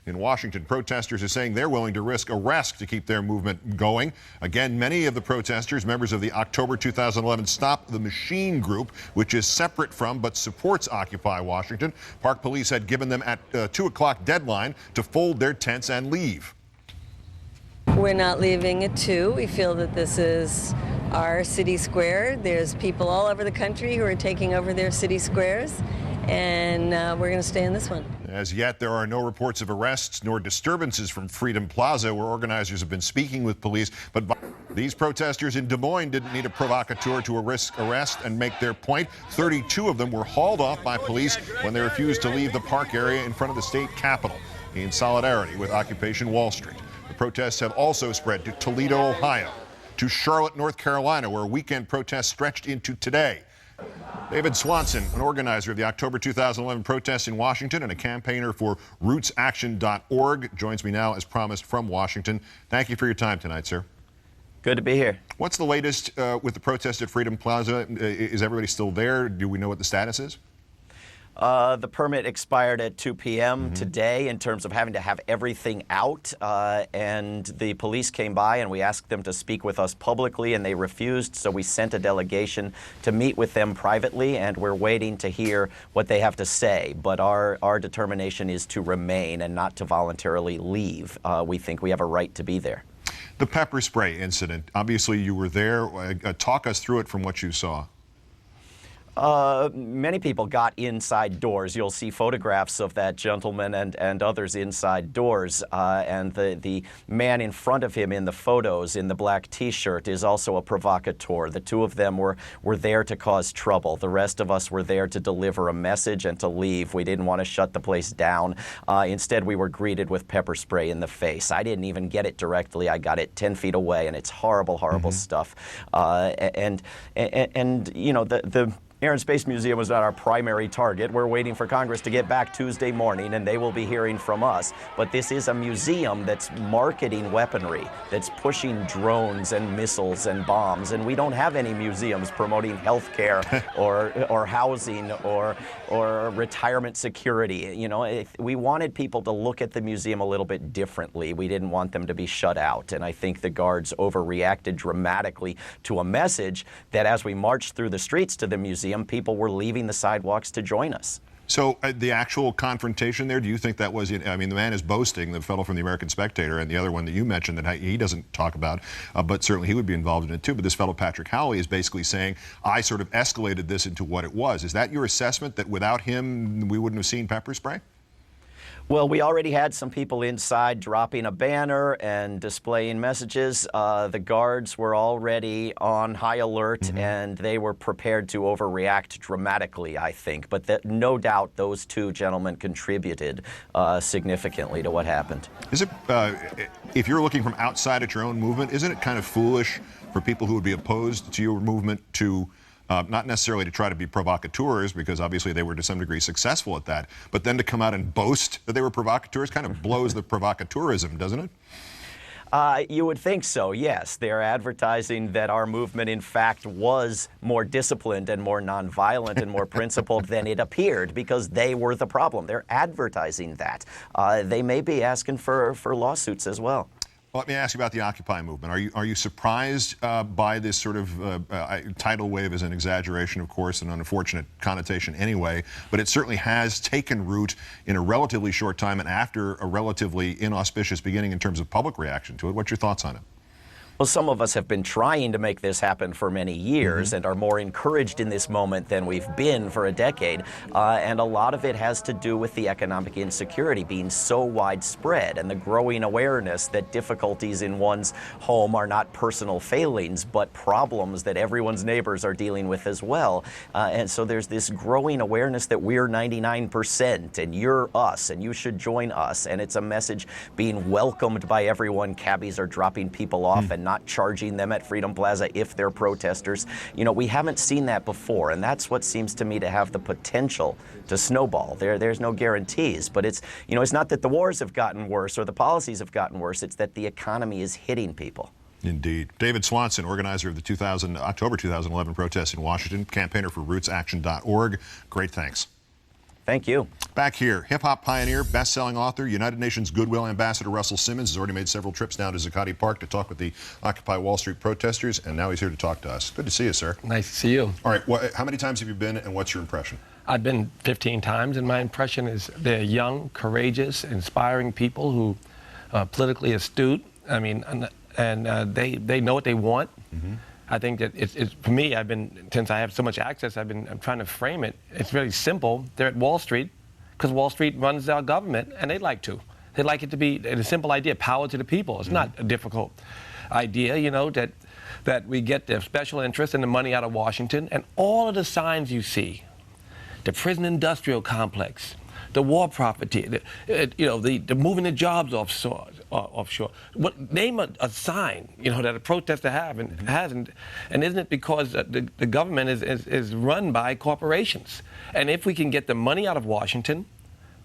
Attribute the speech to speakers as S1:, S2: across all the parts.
S1: In Washington, protesters are saying they're willing to risk arrest to keep their movement going. Again, many of the protesters, members of the October 2011 Stop the Machine group, which is separate from but supports Occupy Washington. Park police had given them at 2 o'clock deadline to fold their tents and leave.
S2: We're not leaving at 2. We feel that this is our city square. There's people all over the country who are taking over their city squares, and we're going to stay in this one.
S1: As yet, there are no reports of arrests nor disturbances from Freedom Plaza, where organizers have been speaking with police. But these protesters in Des Moines didn't need a provocateur to risk arrest and make their point. 32 of them were hauled off by police when they refused to leave the park area in front of the state capitol in solidarity with Occupation Wall Street. The protests have also spread to Toledo, Ohio, to Charlotte, North Carolina, where weekend protests stretched into today. David Swanson, an organizer of the October 2011 protests in Washington and a campaigner for rootsaction.org, joins me now as promised from Washington. Thank you for your time tonight, sir.
S3: Good to be here.
S1: What's the latest with the protest at Freedom Plaza? Is everybody still there? Do we know what the status is?
S3: The permit expired at 2 p.m. today in terms of having to have everything out, and the police came by and we asked them to speak with us publicly and they refused, so we sent a delegation to meet with them privately, and we're waiting to hear what they have to say. But our determination is to remain and not to voluntarily leave. We think we have a right to be there.
S1: The pepper spray incident, obviously you were there. Talk us through it from what you saw.
S3: Many people got inside doors. You'll see photographs of that gentleman and others inside doors. And the man in front of him in the photos in the black T-shirt is also a provocateur. The two of them were there to cause trouble. The rest of us were there to deliver a message and to leave. We didn't want to shut the place down. Instead, we were greeted with pepper spray in the face. I didn't even get it directly. I got it 10 feet away, and it's horrible, horrible stuff. And you know, the Air and Space Museum was not our primary target. We're waiting for Congress to get back Tuesday morning, and they will be hearing from us. But this is a museum that's marketing weaponry, that's pushing drones and missiles and bombs, and we don't have any museums promoting health care or housing or retirement security. You know, we wanted people to look at the museum a little bit differently. We didn't want them to be shut out, and I think the guards overreacted dramatically to a message that as we marched through the streets to the museum, people were leaving the sidewalks to join us.
S1: So the actual confrontation there, do you think that was, I mean, the man is boasting, the fellow from the American Spectator, and the other one that you mentioned that he doesn't talk about, but certainly he would be involved in it too. But this fellow, Patrick Howley, is basically saying, I sort of escalated this into what it was. Is that your assessment, that without him, we wouldn't have seen pepper spray?
S3: Well, we already had some people inside dropping a banner and displaying messages. The guards were already on high alert, and they were prepared to overreact dramatically, I think. But no doubt those two gentlemen contributed significantly to what happened.
S1: Is it, if you're looking from outside at your own movement, isn't it kind of foolish for people who would be opposed to your movement to not necessarily to try to be provocateurs, because obviously they were to some degree successful at that, but then to come out and boast that they were provocateurs kind of blows the provocateurism, doesn't it?
S3: You would think so, yes. They're advertising that our movement, in fact, was more disciplined and more nonviolent and more principled than it appeared, because they were the problem. They're advertising that. They may be asking for lawsuits as well.
S1: Well, let me ask you about the Occupy movement. Are you surprised by this sort of tidal wave? As an exaggeration, of course, an unfortunate connotation anyway, but it certainly has taken root in a relatively short time and after a relatively inauspicious beginning in terms of public reaction to it. What's your thoughts on it?
S3: Well, some of us have been trying to make this happen for many years and are more encouraged in this moment than we've been for a decade. And a lot of it has to do with the economic insecurity being so widespread and the growing awareness that difficulties in one's home are not personal failings, but problems that everyone's neighbors are dealing with as well. And so there's this growing awareness that we're 99% and you're us and you should join us. And it's a message being welcomed by everyone. Cabbies are dropping people off and not charging them at Freedom Plaza if they're protesters. You know, we haven't seen that before, and that's what seems to me to have the potential to snowball. There's no guarantees, but it's, you know, it's not that the wars have gotten worse or the policies have gotten worse, it's that the economy is hitting people.
S1: Indeed. David Swanson, organizer of the October 2011 protests in Washington, campaigner for rootsaction.org. Great thanks.
S3: Thank you.
S1: Back here, hip-hop pioneer, best-selling author, United Nations Goodwill Ambassador Russell Simmons has already made several trips down to Zuccotti Park to talk with the Occupy Wall Street protesters, and now he's here to talk to us. Good to see you, sir.
S4: Nice to see you.
S1: All right, how many times have you been, and what's your impression?
S4: I've been 15 times, and my impression is they're young, courageous, inspiring people who are politically astute. I mean, and they know what they want. Mm-hmm. I think that it's for me, since I have so much access, I'm trying to frame it. It's really simple. They're at Wall Street because Wall Street runs our government, and they'd like it to be a simple idea, power to the people. It's not a difficult idea, you know, that we get the special interest and the money out of Washington, and all of the signs you see, the prison industrial complex, the war profiteer, the moving the jobs offshore. Name a sign, you know, that a protester hasn't, and isn't it because the government is run by corporations? And if we can get the money out of Washington,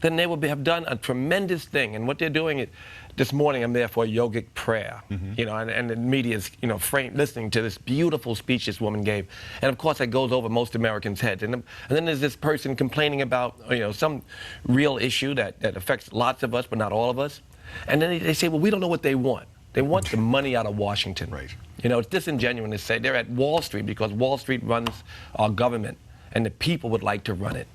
S4: then they will have done a tremendous thing. And what they're doing this morning, I'm there for a yogic prayer, you know, and the media's, you know, listening to this beautiful speech this woman gave. And of course, that goes over most Americans' heads. And then there's this person complaining about, you know, some real issue that affects lots of us, but not all of us. And then they say, well, we don't know what they want. They want the money out of Washington.
S1: Right.
S4: You know, it's disingenuous to say they're at Wall Street because Wall Street runs our government, and the people would like to run it.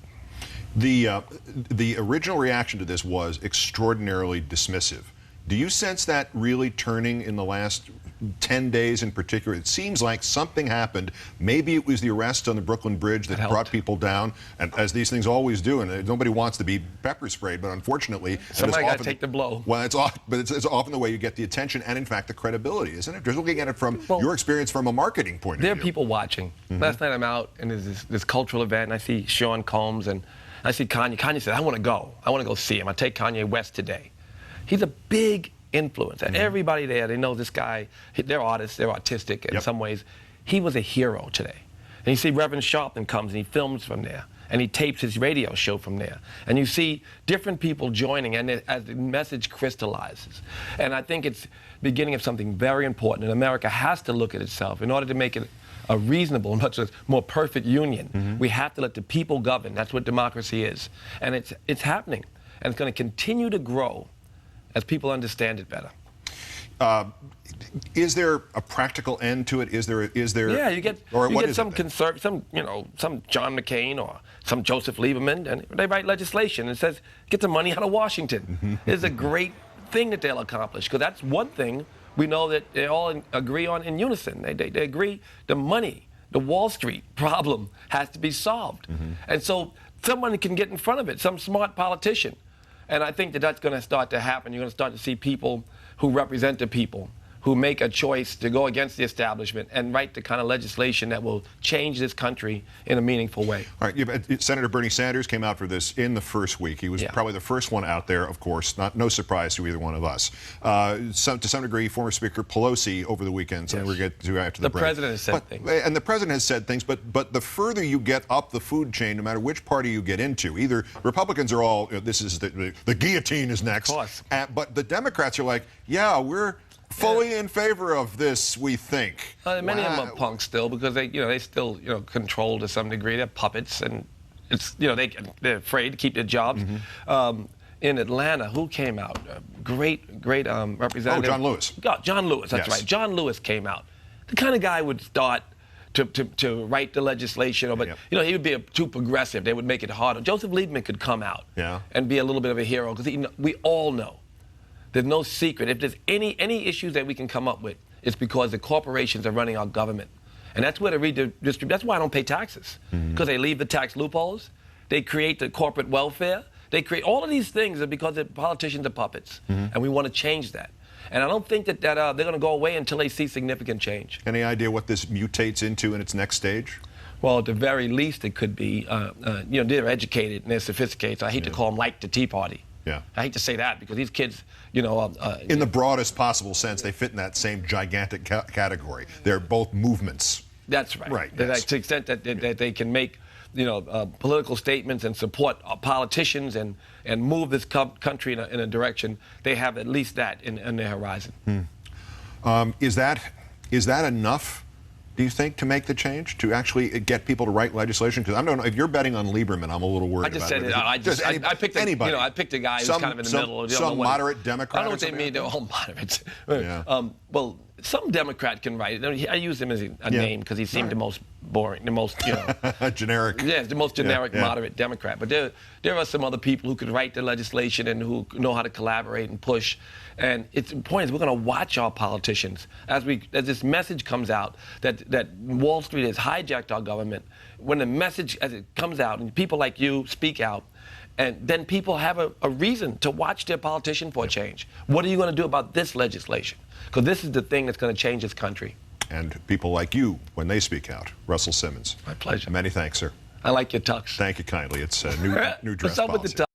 S1: The original reaction to this was extraordinarily dismissive. Do you sense that really turning in the last 10 days in particular? It seems like something happened. Maybe it was the arrest on the Brooklyn Bridge that brought people down, and as these things always do, and nobody wants to be pepper sprayed, but unfortunately,
S4: somebody got to take the blow.
S1: Well, it's often the way you get the attention and, in fact, the credibility, isn't it? Just looking at it from your experience from a marketing point of view.
S4: There are people watching. Last night I'm out, and there's this cultural event, and I see Sean Combs, and I see Kanye. Kanye said, I want to go see him. I take Kanye West today. He's a big influence. And everybody there, they know this guy. They're artists. They're artistic in some ways. He was a hero today. And you see Reverend Sharpton comes and he films from there. And he tapes his radio show from there. And you see different people joining, and as the message crystallizes. And I think it's the beginning of something very important. And America has to look at itself in order to make it a reasonable, much more perfect union. We have to let the people govern. That's what democracy is. And it's happening. And it's going to continue to grow as people understand it better.
S1: Is there a practical end to it? Is there?
S4: Yeah, you get some John McCain or some Joseph Lieberman, and they write legislation and says, get the money out of Washington. It's a great thing that they'll accomplish, because that's one thing we know that they all agree on in unison. They agree the money, the Wall Street problem has to be solved. And so someone can get in front of it, some smart politician. And I think that that's going to start to happen. You're going to start to see people who represent the people, who make a choice to go against the establishment and write the kind of legislation that will change this country in a meaningful way. All
S1: right, Senator Bernie Sanders came out for this in the first week. He was probably the first one out there, of course, no surprise to either one of us. To some degree, former Speaker Pelosi over the weekend, something we'll get to after the break.
S4: The president has said things.
S1: And the president has said things, but the further you get up the food chain, no matter which party you get into, either Republicans are all, this is the guillotine is next.
S4: Of course.
S1: But the Democrats are like, yeah, we're fully in favor of this, we think.
S4: Many of them are punks still, because they still control to some degree. They're puppets, and it's they're afraid to keep their jobs. In Atlanta, who came out? Great representative.
S1: Oh, John Lewis.
S4: John Lewis, that's right. John Lewis came out. The kind of guy would start to write the legislation, but he would be too progressive. They would make it harder. Joseph Lieberman could come out and be a little bit of a hero, because we all know. There's no secret. If there's any issues that we can come up with, it's because the corporations are running our government. And that's where the redistribution, that's why I don't pay taxes. Because they leave the tax loopholes, they create the corporate welfare, they create all of these things are because the politicians are puppets. And we want to change that. And I don't think that they're going to go away until they see significant change.
S1: Any idea what this mutates into in its next stage?
S4: Well, at the very least, it could be, they're educated and they're sophisticated. So I hate to call them like the Tea Party.
S1: Yeah.
S4: I hate to say that, because these kids,
S1: in the broadest possible sense, they fit in that same gigantic category. They're both movements.
S4: That's right.
S1: Right.
S4: To the extent that they can make, political statements and support politicians and move this country in a direction, they have at least that in their horizon.
S1: Is that enough do you think, to make the change, to actually get people to write legislation? Because I don't know, if you're betting on Lieberman, I'm a little worried
S5: I just
S1: about
S5: said
S1: it.
S5: I picked
S1: anybody.
S5: I picked a guy who's kind of in the middle.
S1: Some moderate Democrat.
S5: I don't know what they mean. They're all moderates.
S1: Yeah.
S5: Well, some Democrat can write it. I use him as a name because he seemed the most boring, the most,
S1: generic.
S5: Yeah, the most generic, moderate Democrat. But there are some other people who could write the legislation and who know how to collaborate and push. And the point is, we're going to watch our politicians as this message comes out that Wall Street has hijacked our government. When the message, as it comes out, and people like you speak out, and then people have a reason to watch their politician for a change. What are you going to do about this legislation? Because this is the thing that's going to change this country.
S1: And people like you, when they speak out. Russell Simmons.
S5: My pleasure.
S1: Many thanks, sir.
S5: I like your tux.
S1: Thank you kindly. It's new dress
S5: What's up with the
S1: policy.
S5: tux?